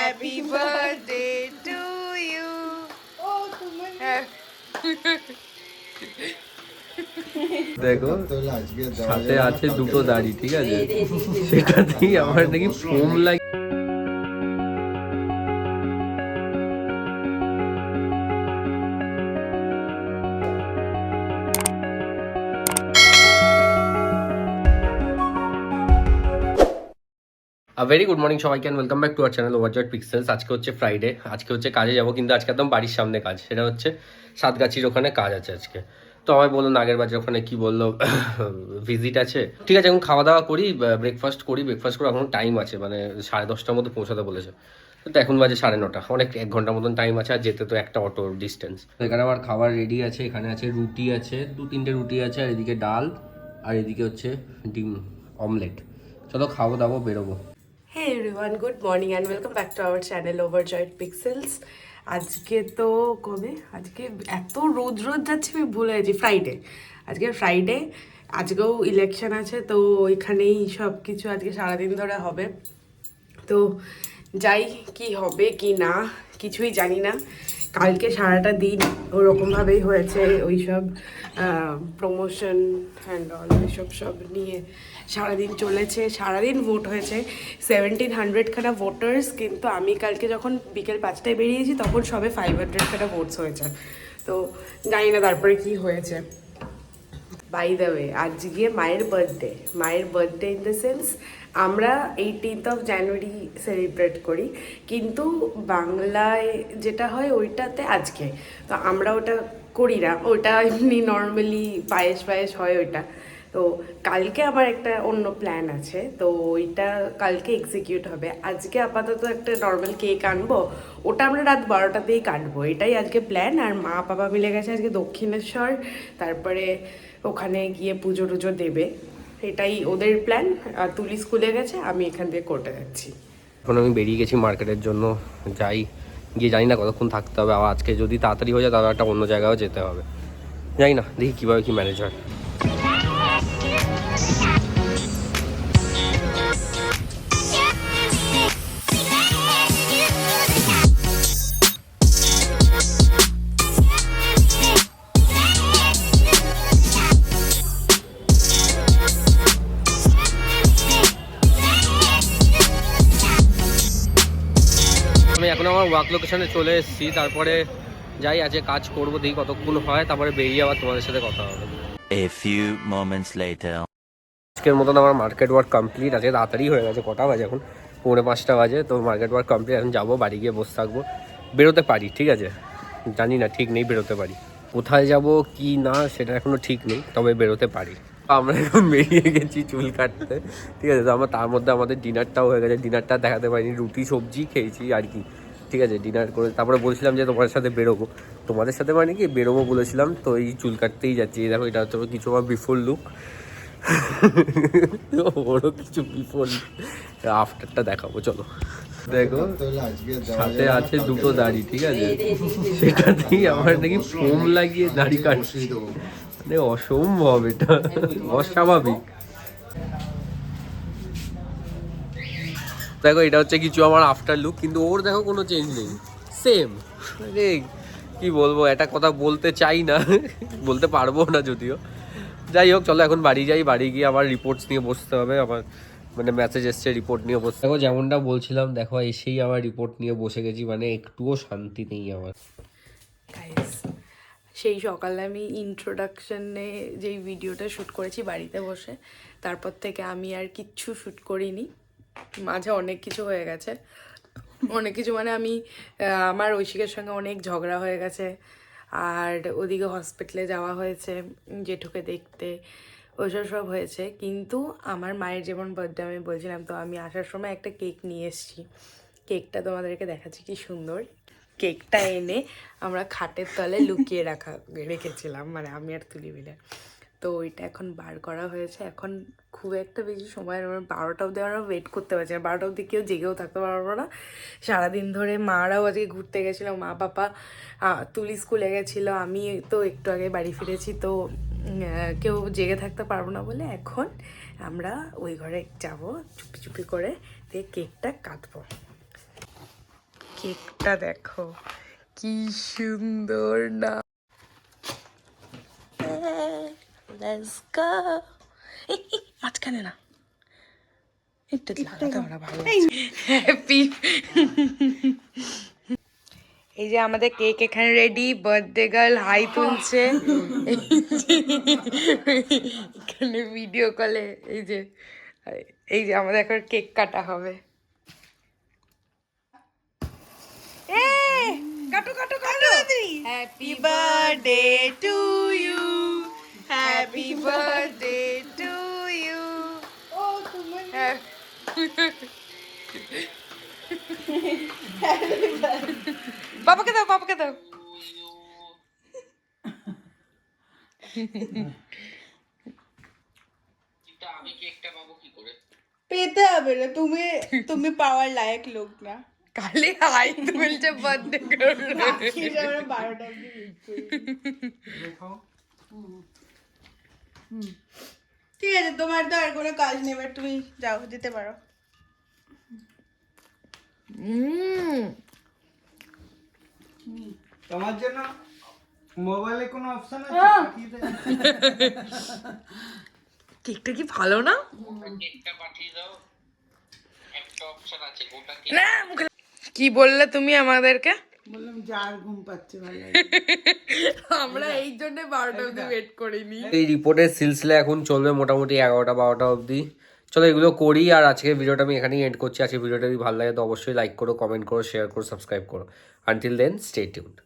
Happy birthday to you. দেখো সাথে আছে দুটো দাড়ি, ঠিক আছে? সেটাতেই আমার নাকি ফোম লাগে। ভেরি গুড মর্নিং সবাইকে, welcome back to our channel ওভারজয়েড pixels. আজকে হচ্ছে ফ্রাইডে, আজকে হচ্ছে কাজে যাব, কিন্তু আজকে একদম বাড়ির সামনে কাজ। সেটা হচ্ছে সাতগাছির ওখানে কাজ আছে আজকে। তো আমায় বললো নাগের বাজার ওখানে কি বললো ভিজিট আছে। ঠিক আছে, এখন খাওয়া দাওয়া করি, ব্রেকফাস্ট করি। ব্রেকফাস্ট করে এখন টাইম আছে, মানে 10:30টার মধ্যে পৌঁছাতে বলেছে। তো এখন বাজে 9:30, অনেক 1 ঘন্টার মতন টাইম আছে। আর যেতে তো একটা অটোর ডিস্টেন্স। এখানে আমার খাবার রেডি আছে, এখানে আছে রুটি আছে, 2-3টে রুটি আছে, আর এদিকে ডাল, আর এদিকে হচ্ছে ডিম অমলেট। চলো খাবো দাবো, বেরোবো। Hey everyone, good morning and welcome back to our channel Overjoyed Pixels. আজকে তো কবে? আজকে এত রোদ যাচ্ছে আমি ভুলে গেছি। আজকে ফ্রাইডে, আজকেও ইলেকশন আছে, তো ওইখানেই সব কিছু আজকে সারাদিন ধরে হবে। তো যাই, কি হবে কি না কিছুই জানি না। কালকে সারাটা দিন ওরকমভাবেই হয়েছে, ওইসব প্রমোশন অ্যান্ড অল এসব সব নিয়ে সারাদিন চলেছে। সারাদিন ভোট হয়েছে, 1700 খানা ভোটার্স, কিন্তু আমি কালকে যখন বিকেল 5টায় বেরিয়েছি তখন সবে 500 খানা ভোটস হয়েছে। তো জানি না তারপরে কি হয়েছে। বাই দ্য ওয়ে, আজকে মায়ের বার্থডে ইন দ্য সেন্স আমরা 18th জানুয়ারি সেলিব্রেট করি, কিন্তু বাংলায় যেটা হয় ওইটাতে আজকে। তো আমরা ওটা করি না, ওটা এমনি নর্মালি পায়েস হয় ওইটা। তো কালকে আমার একটা অন্য প্ল্যান আছে, তো ওইটা কালকে এক্সিকিউট হবে। আজকে আপাতত একটা নর্মাল কেক আনবো, ওটা আমরা রাত 12টাতেই কাটবো, এটাই আজকে প্ল্যান। আর মা বাবা মিলে গেছে আজকে দক্ষিণেশ্বর, তারপরে ওখানে গিয়ে পুজো টুজো দেবে, এটাই ওদের প্ল্যান। আর তুলি স্কুলে গেছে, আমি এখান থেকে কোর্টে যাচ্ছি। এখন আমি বেরিয়ে গেছি মার্কেটের জন্য, যাই গিয়ে জানি না কতক্ষণ থাকতে হবে। আবার আজকে যদি তাড়াতাড়ি হয়ে যায় তাহলে একটা অন্য জায়গায়ও যেতে হবে, জানি না, দেখি কীভাবে কী ম্যানেজ হয়। আমি এখন আমার ওয়ার্ক লোকেশনে চলে এসেছি, তারপরে যাই আজকে কাজ করবো, দেখি কতক্ষণ হয়, তারপরে বেরিয়ে আবার তোমাদের সাথে কথা হবে। A few moments later. আজকের মতন আমার মার্কেট ওয়ার্ক কমপ্লিট। আজকে তাড়াতাড়ি হয়ে গেছে, কটা বাজে এখন? 4:45 বাজে। তো মার্কেট ওয়ার্ক কমপ্লিট, এখন যাবো বাড়ি, গিয়ে বসে থাকবো। বেরোতে পারি, ঠিক আছে, জানি না, ঠিক নেই, বেরোতে পারি। কোথায় যাব কি না সেটা এখনও ঠিক নেই, তবে বেরোতে পারি। আমরা এখন বেরিয়ে গেছি চুল কাটতে, ঠিক আছে। তো আমার তার মধ্যে আমাদের ডিনারটাও হয়ে গেছে, ডিনারটা দেখাতে পারিনি, রুটি সবজি খেয়েছি আর কি, ঠিক আছে। ডিনার করে তারপরে বলছিলাম যে তোমাদের সাথে বেরোবো, তোমাদের সাথে মানে কি বেরোবো বলেছিলাম। তো এই চুল কাটতেই যাচ্ছি। দেখো এটা হচ্ছে কিছু আমার বিফোর লুক, ওরও কিছু বিফোর আফটারটা দেখাবো, চলো। দেখো সাথে আছে দুটো দাড়ি, ঠিক আছে। সেটাতেই আমার নাকি ফোম লাগিয়ে দাড়ি কাটছি, মানে অসম্ভব, এটা অস্বাভাবিক। দেখো এটা হচ্ছে কিছু আমার আফটার লুক, কিন্তু ওর দেখো কোনো চেঞ্জ নেই, সেম। আরে কি বলবো, একটা কথা বলতে চাই না, বলতে পারবো না যদিও। যাই হোক, চলো এখন বাড়ি যাই, বাড়ি গিয়ে আবার রিপোর্টস নিয়ে বসতে হবে। আমার মানে মেসেজ এসছে রিপোর্ট নিয়ে বসতে। দেখো যেমনটা বলছিলাম, দেখো এসেই আবার রিপোর্ট নিয়ে বসে গেছি, মানে একটুও শান্তি নেই আমার। গাইস, সেই সকালে আমি ইন্ট্রোডাকশনে যেই ভিডিওটা শ্যুট করেছি বাড়িতে বসে, তারপর থেকে আমি আর কিচ্ছু শ্যুট করিনি। মাঝে অনেক কিছু হয়ে গেছে, অনেক কিছু মানে আমি আমার ঐশিকের সঙ্গে অনেক ঝগড়া হয়ে গেছে, আর ওদিকে হসপিটালে যাওয়া হয়েছে জেঠুকে দেখতে, ওইসব সব হয়েছে। কিন্তু আমার মায়ের যেমন বার্থডে আমি বলছিলাম, তো আমি আসার সময় একটা কেক নিয়ে এসেছি, কেকটা তোমাদেরকে দেখাচ্ছি কি সুন্দর। কেকটা এনে আমরা খাটের তলে লুকিয়ে রেখেছিলাম, মানে আমি আর তুলি মিলে। তো ওইটা এখন বার করা হয়েছে। এখন খুব একটা বেশি সময়, আমরা 12টা অবধি আমরা ওয়েট করতে পারছি না, 12টা অবধি কেউ জেগেও থাকতে পারবো না। সারাদিন ধরে মারাও আজকে ঘুরতে গেছিলো, মা পাপা, তুলি স্কুলে গেছিলো, আমি তো একটু আগে বাড়ি ফিরেছি। তো কেউ জেগে থাকতে পারবো না বলে এখন আমরা ওই ঘরে যাব চুপি চুপি করে, দিয়ে কেকটা কাটবো। কেকটা দেখো কি সুন্দর না। Let's go. মাঝখানে না, একটু লাগাতে আমরা ভালো হ্যাপি। এই যে আমাদের কেক এখানে রেডি, বার্থডে গার্ল হাই তুলছে এখানে ভিডিও কলে। এই যে আমাদের এখন কেক কাটা হবে। কাটো কাটো কাটো। Happy birthday to you, happy birthday to you. বাবাকে দাও, বাবাকে দাও। আমি কেকটা পাবো কি করে? পেতে হবে না, তুমি তুমি পাওয়ার লায়ক লোক না। কালি হাই তুলছে বার্থডে গার্ল। আমরা 12টা অবধি wait করি। ঠিক আছে, তোমার তো আর কোনো কাজ নেই, এবার তুমি যাও, যেতে পারো। তোমার জন্য মোবাইলে কোনো অপশন আছে? পাঠিয়ে দে। কেকটা কি ভালো না? কেকটা পাঠিয়ে দাও, একটা অপশন আছে গোটা কেক। না, কি বললে তুমি আমাদেরকে? বললাম যার ঘুম পাচ্ছে ভালো লাগে। আমরা এই জন্য 12টা অবধি ওয়েট করিনি। এই রিপোর্টের সিলসিলা এখন চলবে মোটামুটি 11টা 12টা অবধি। চলো এগুলো করি, আর আজকের ভিডিওটা আমি এখানেই এন্ড করছি। আজকে ভিডিওটা যদি ভালো লাগে তো অবশ্যই লাইক করো, কমেন্ট করো, শেয়ার করো, সাবস্ক্রাইব করো। Until then stay tuned.